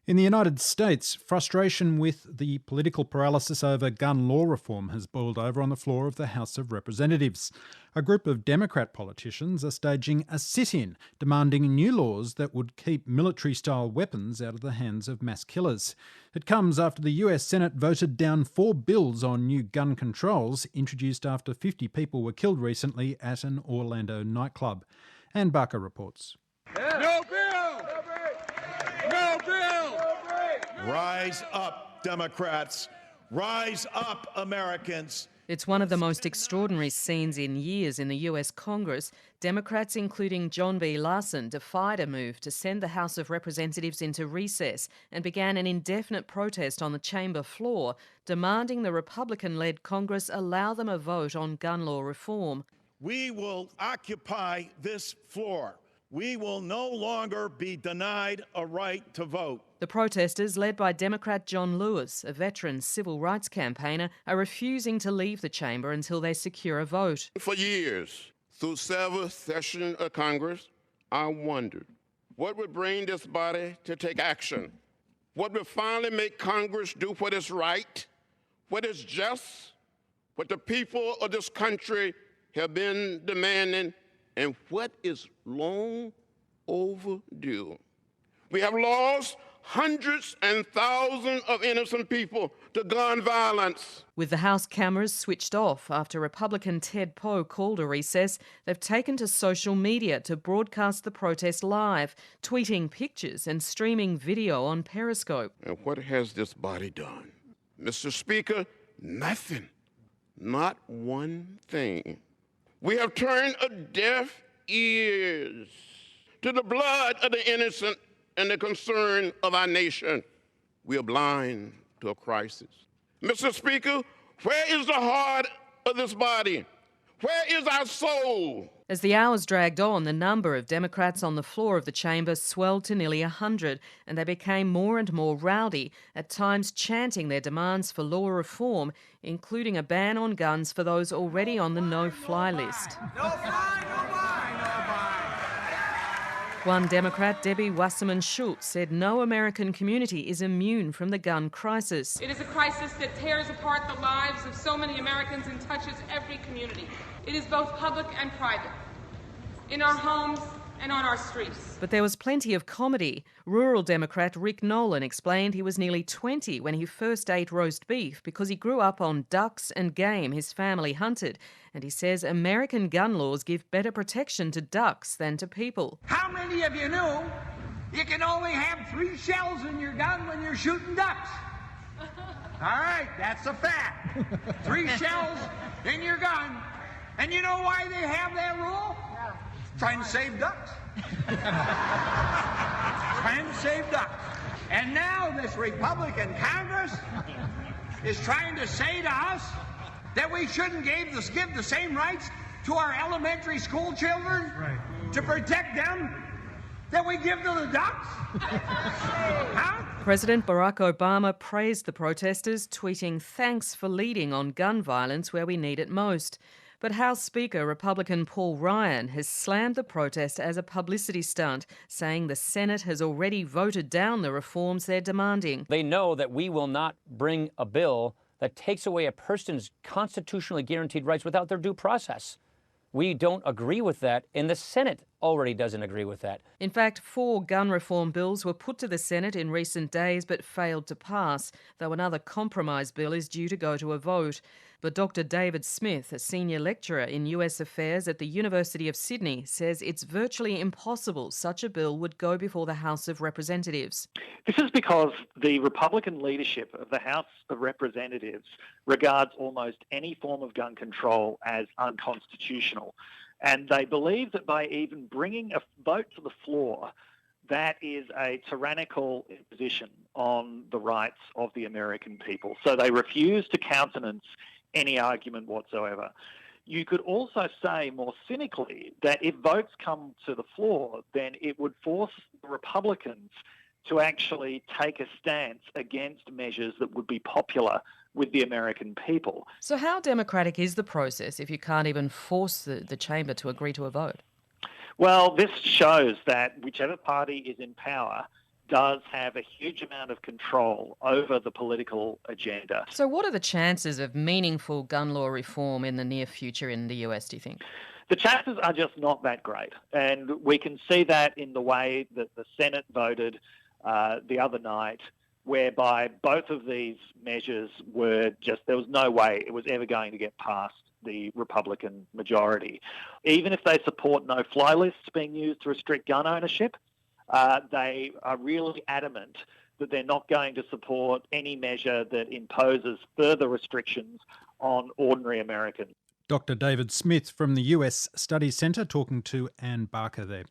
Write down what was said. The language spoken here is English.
In the United States, frustration with the political paralysis over gun law reform has boiled over on the floor of the House of Representatives. A group of Democrat politicians are staging a sit-in, demanding new laws that would keep military-style weapons out of the hands of mass killers. It comes after the US Senate voted down 4 bills on new gun controls, introduced after 50 people were killed recently at an Orlando nightclub. Ann Barker reports. No bill! No bill! Rise up, Democrats. Rise up, Americans. It's one of the most extraordinary scenes in years in the US Congress. Democrats, including John B. Larson, defied a move to send the House of Representatives into recess and began an indefinite protest on the chamber floor, demanding the Republican-led Congress allow them a vote on gun law reform. We will occupy this floor. We will no longer be denied a right to vote. The protesters, led by Democrat John Lewis, a veteran civil rights campaigner, are refusing to leave the chamber until they secure a vote. For years, through several sessions of Congress, I wondered what would bring this body to take action, what would finally make Congress do what is right, what is just, what the people of this country have been demanding, and what is long overdue. We have lost hundreds and thousands of innocent people to gun violence. With the House cameras switched off after Republican Ted Poe called a recess, they've taken to social media to broadcast the protest live, tweeting pictures and streaming video on Periscope. And what has this body done? Mr. Speaker, nothing. Not one thing. We have turned a deaf ears to the blood of the innocent and the concern of our nation. We are blind to a crisis. Mr. Speaker, where is the heart of this body? Where is our soul? As the hours dragged on, the number of Democrats on the floor of the chamber swelled to nearly 100, and they became more and more rowdy, at times chanting their demands for law reform, including a ban on guns for those already on the no-fly list. No fly, no buy, no buy. One Democrat, Debbie Wasserman-Schultz, said no American community is immune from the gun crisis. It is a crisis that tears apart the lives of so many Americans and touches every community. It is both public and private, in our homes and on our streets. But there was plenty of comedy. Rural Democrat Rick Nolan explained he was nearly 20 when he first ate roast beef because he grew up on ducks and game his family hunted. And he says American gun laws give better protection to ducks than to people. How many of you knew you can only have 3 shells in your gun when you're shooting ducks? All right, that's a fact. 3 shells in your gun. And you know why they have that rule? Trying to save ducks. Trying to save ducks. And now this Republican Congress is trying to say to us that we shouldn't give the same rights to our elementary school children to protect them that we give to the ducks? Huh? President Barack Obama praised the protesters, tweeting, "Thanks for leading on gun violence where we need it most." But House Speaker Republican Paul Ryan has slammed the protest as a publicity stunt, saying the Senate has already voted down the reforms they're demanding. They know that we will not bring a bill that takes away a person's constitutionally guaranteed rights without their due process. We don't agree with that, and the Senate already doesn't agree with that. In fact, 4 gun reform bills were put to the Senate in recent days but failed to pass, though another compromise bill is due to go to a vote. But Dr. David Smith, a senior lecturer in US affairs at the University of Sydney, says it's virtually impossible such a bill would go before the House of Representatives. This is because the Republican leadership of the House of Representatives regards almost any form of gun control as unconstitutional. And they believe that by even bringing a vote to the floor, that is a tyrannical imposition on the rights of the American people. So they refuse to countenance any argument whatsoever. You could also say more cynically that if votes come to the floor, then it would force the Republicans to actually take a stance against measures that would be popular with the American people. So how democratic is the process if you can't even force the chamber to agree to a vote? Well, this shows that whichever party is in power does have a huge amount of control over the political agenda. So, what are the chances of meaningful gun law reform in the near future in the US, do you think? The chances are just not that great. And we can see that in the way that the Senate voted the other night, whereby both of these measures were just, there was no way it was ever going to get past the Republican majority. Even if they support no-fly lists being used to restrict gun ownership, they are really adamant that they're not going to support any measure that imposes further restrictions on ordinary Americans. Dr. David Smith from the US Studies Centre talking to Anne Barker there.